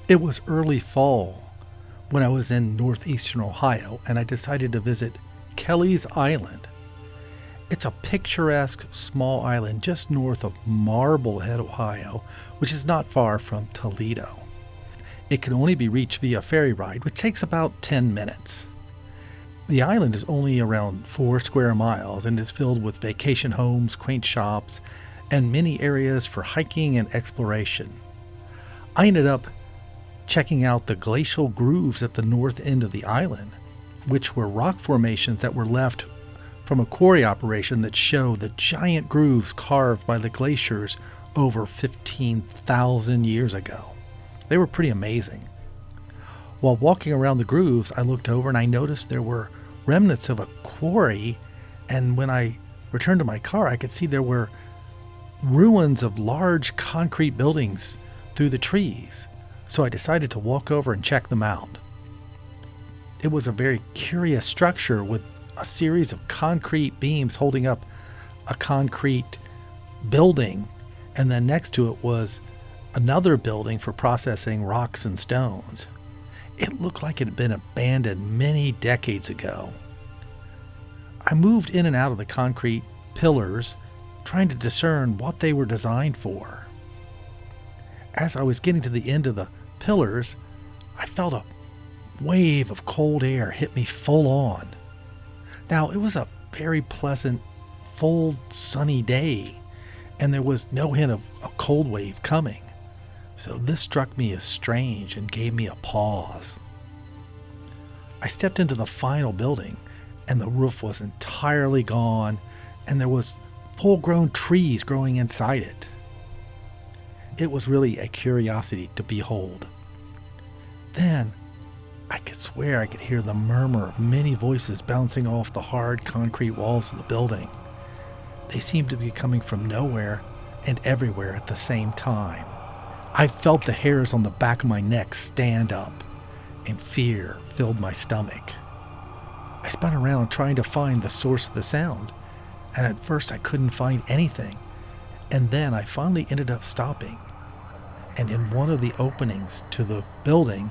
It was early fall when I was in northeastern Ohio and I decided to visit Kelley's Island. It's a picturesque small island just north of Marblehead, Ohio, which is not far from Toledo. It can only be reached via ferry ride, which takes about 10 minutes. The island is only around 4 square miles and is filled with vacation homes, quaint shops, and many areas for hiking and exploration. I ended up checking out the glacial grooves at the north end of the island, which were rock formations that were left from a quarry operation that show the giant grooves carved by the glaciers over 15,000 years ago. They were pretty amazing. While walking around the grooves, I looked over and I noticed there were remnants of a quarry, and when I returned to my car, I could see there were ruins of large concrete buildings through the trees. So I decided to walk over and check them out. It was a very curious structure with a series of concrete beams holding up a concrete building, and then next to it was another building for processing rocks and stones. It looked like it had been abandoned many decades ago. I moved in and out of the concrete pillars, trying to discern what they were designed for. As I was getting to the end of the pillars, I felt a wave of cold air hit me full on. Now, it was a very pleasant, full, sunny day, and there was no hint of a cold wave coming. So this struck me as strange and gave me a pause. I stepped into the final building, and the roof was entirely gone, and there was full-grown trees growing inside it. It was really a curiosity to behold. Then, I could swear I could hear the murmur of many voices bouncing off the hard concrete walls of the building. They seemed to be coming from nowhere and everywhere at the same time. I felt the hairs on the back of my neck stand up, and fear filled my stomach. I spun around trying to find the source of the sound, and at first I couldn't find anything, and then I finally ended up stopping. And in one of the openings to the building,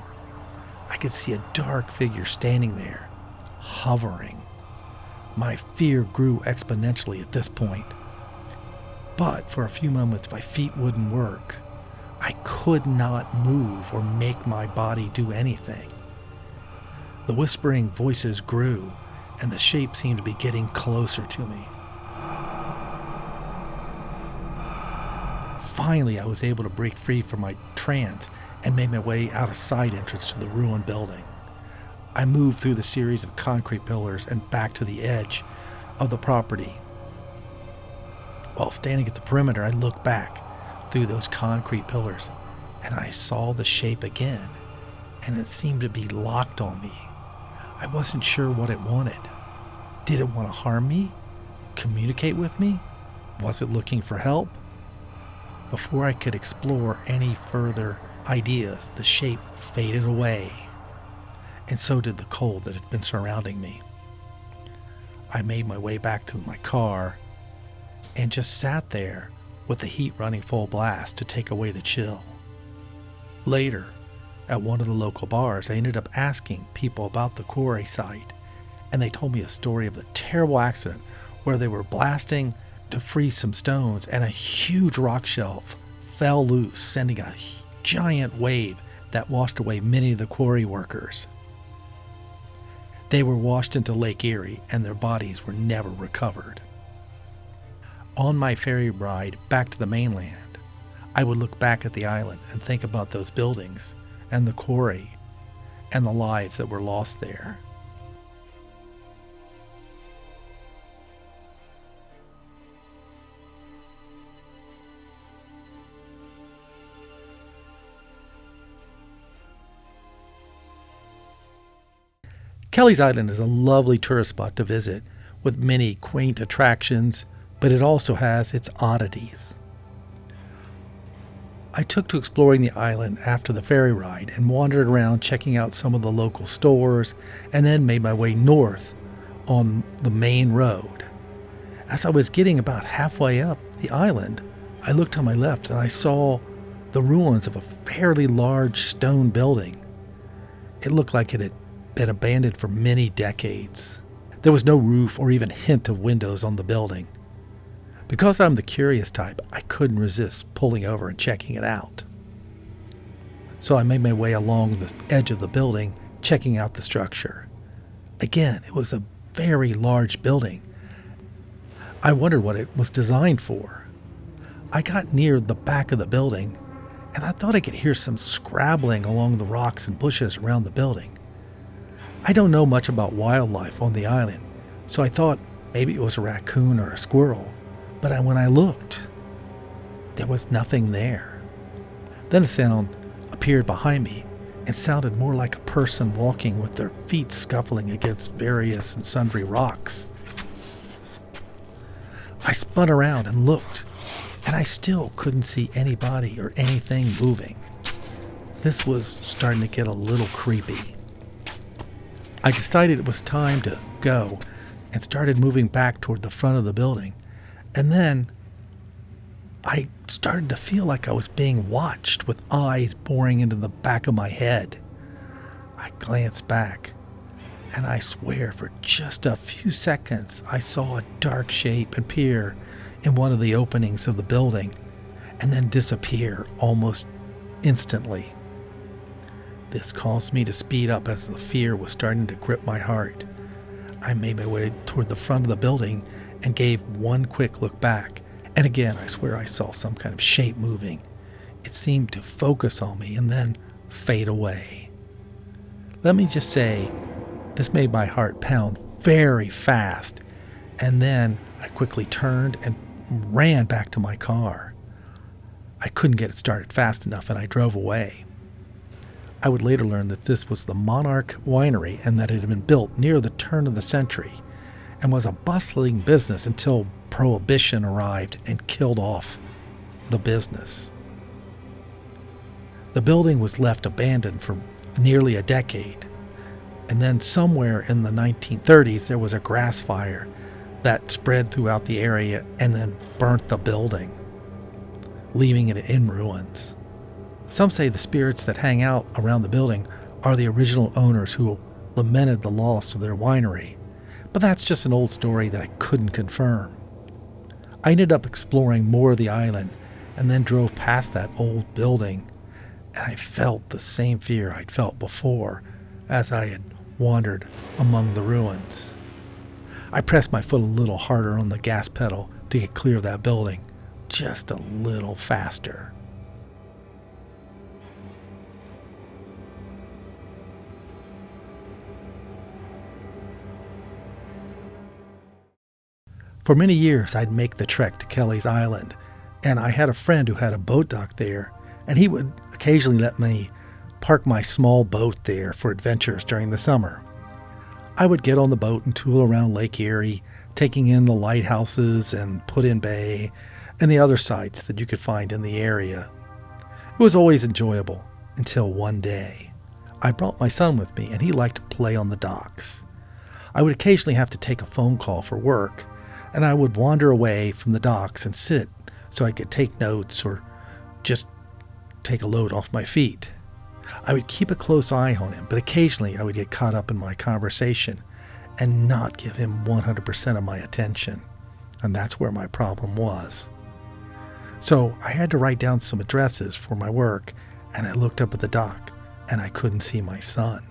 I could see a dark figure standing there, hovering. My fear grew exponentially at this point. But for a few moments, my feet wouldn't work. I could not move or make my body do anything. The whispering voices grew, and the shape seemed to be getting closer to me. Finally, I was able to break free from my trance and made my way out a side entrance to the ruined building. I moved through the series of concrete pillars and back to the edge of the property. While standing at the perimeter, I looked back through those concrete pillars and I saw the shape again, and it seemed to be locked on me. I wasn't sure what it wanted. Did it want to harm me? Communicate with me? Was it looking for help? Before I could explore any further ideas, the shape faded away, and so did the cold that had been surrounding me. I made my way back to my car and just sat there with the heat running full blast to take away the chill. Later, at one of the local bars, I ended up asking people about the quarry site, and they told me a story of the terrible accident where they were blasting to free some stones and a huge rock shelf fell loose, sending a giant wave that washed away many of the quarry workers. They were washed into Lake Erie and their bodies were never recovered. On my ferry ride back to the mainland, I would look back at the island and think about those buildings and the quarry and the lives that were lost there. Kelley's Island is a lovely tourist spot to visit with many quaint attractions, but it also has its oddities. I took to exploring the island after the ferry ride and wandered around checking out some of the local stores and then made my way north on the main road. As I was getting about halfway up the island, I looked to my left and I saw the ruins of a fairly large stone building. It looked like it had been abandoned for many decades. There was no roof or even hint of windows on the building. Because I'm the curious type, I couldn't resist pulling over and checking it out. So I made my way along the edge of the building, checking out the structure. Again, it was a very large building. I wondered what it was designed for. I got near the back of the building, and I thought I could hear some scrabbling along the rocks and bushes around the building. I don't know much about wildlife on the island, so I thought maybe it was a raccoon or a squirrel, but when I looked, there was nothing there. Then a sound appeared behind me and sounded more like a person walking with their feet scuffling against various and sundry rocks. I spun around and looked, and I still couldn't see anybody or anything moving. This was starting to get a little creepy. I decided it was time to go and started moving back toward the front of the building. And then I started to feel like I was being watched with eyes boring into the back of my head. I glanced back, and I swear for just a few seconds I saw a dark shape appear in one of the openings of the building and then disappear almost instantly. This caused me to speed up as the fear was starting to grip my heart. I made my way toward the front of the building and gave one quick look back. And again, I swear I saw some kind of shape moving. It seemed to focus on me and then fade away. Let me just say, this made my heart pound very fast. And then I quickly turned and ran back to my car. I couldn't get it started fast enough and I drove away. I would later learn that this was the Monarch Winery and that it had been built near the turn of the century and was a bustling business until Prohibition arrived and killed off the business. The building was left abandoned for nearly a decade, and then somewhere in the 1930s there was a grass fire that spread throughout the area and then burnt the building, leaving it in ruins. Some say the spirits that hang out around the building are the original owners who lamented the loss of their winery, but that's just an old story that I couldn't confirm. I ended up exploring more of the island and then drove past that old building, and I felt the same fear I'd felt before as I had wandered among the ruins. I pressed my foot a little harder on the gas pedal to get clear of that building, just a little faster. For many years, I'd make the trek to Kelley's Island, and I had a friend who had a boat dock there, and he would occasionally let me park my small boat there for adventures during the summer. I would get on the boat and tool around Lake Erie, taking in the lighthouses and Put-in Bay and the other sites that you could find in the area. It was always enjoyable until one day. I brought my son with me, and he liked to play on the docks. I would occasionally have to take a phone call for work, and I would wander away from the docks and sit so I could take notes or just take a load off my feet. I would keep a close eye on him, but occasionally I would get caught up in my conversation and not give him 100% of my attention. And that's where my problem was. So I had to write down some addresses for my work, and I looked up at the dock and I couldn't see my son.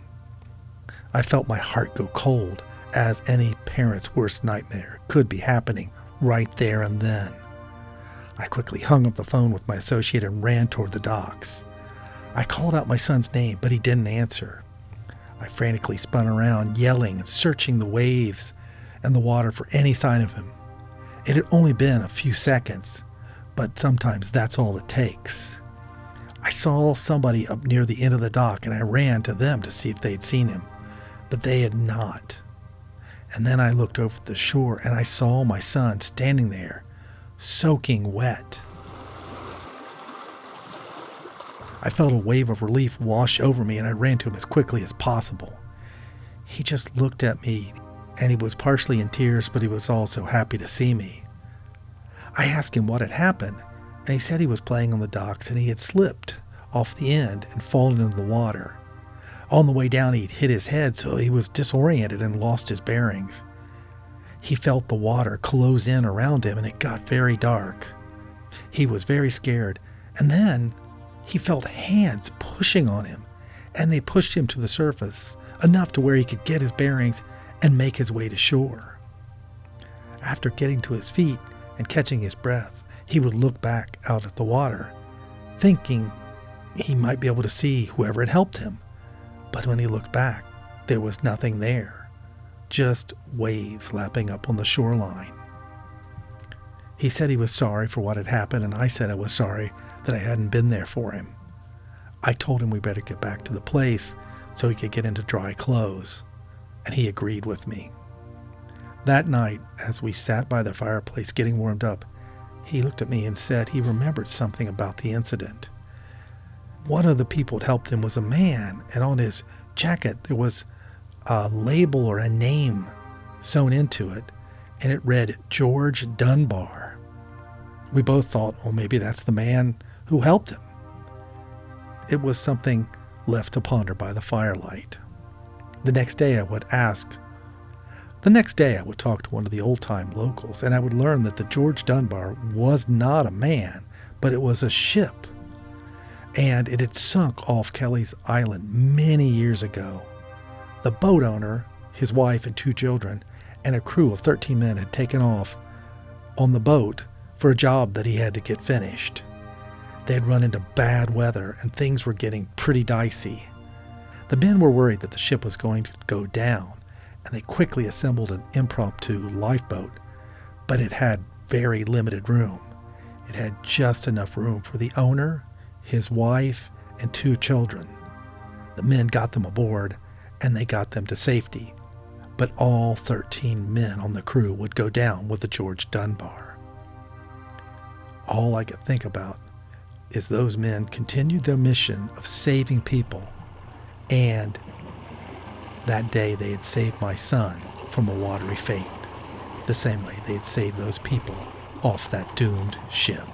I felt my heart go cold, as any parent's worst nightmare could be happening right there and then. I quickly hung up the phone with my associate and ran toward the docks. I called out my son's name, but he didn't answer. I frantically spun around, yelling and searching the waves and the water for any sign of him. It had only been a few seconds, but sometimes that's all it takes. I saw somebody up near the end of the dock, and I ran to them to see if they had seen him, but they had not. And then I looked over the shore, and I saw my son standing there, soaking wet. I felt a wave of relief wash over me, and I ran to him as quickly as possible. He just looked at me, and he was partially in tears, but he was also happy to see me. I asked him what had happened, And he said he was playing on the docks and he had slipped off the end and fallen into the water. On the way down, he'd hit his head, so he was disoriented and lost his bearings. He felt the water close in around him and it got very dark. He was very scared, and then he felt hands pushing on him, and they pushed him to the surface, enough to where he could get his bearings and make his way to shore. After getting to his feet and catching his breath, he would look back out at the water, thinking he might be able to see whoever had helped him. But when he looked back, there was nothing there, just waves lapping up on the shoreline. He said he was sorry for what had happened, and I said I was sorry that I hadn't been there for him. I told him we better get back to the place so he could get into dry clothes, and he agreed with me. That night, as we sat by the fireplace getting warmed up, he looked at me and said he remembered something about the incident. One of the people that helped him was a man, and on his jacket there was a label or a name sewn into it, and it read George Dunbar. We both thought, well, maybe that's the man who helped him. It was something left to ponder by the firelight. The next day I would talk to one of the old-time locals, and I would learn that the George Dunbar was not a man, but it was a ship. And it had sunk off Kelley's Island many years ago. The boat owner, his wife and 2 children, and a crew of 13 men had taken off on the boat for a job that he had to get finished. They had run into bad weather and things were getting pretty dicey. The men were worried that the ship was going to go down, and they quickly assembled an impromptu lifeboat, but it had very limited room. It had just enough room for the owner, his wife, and 2 children. The men got them aboard, and they got them to safety, but all 13 men on the crew would go down with the George Dunbar. All I could think about is those men continued their mission of saving people, and that day they had saved my son from a watery fate, the same way they had saved those people off that doomed ship.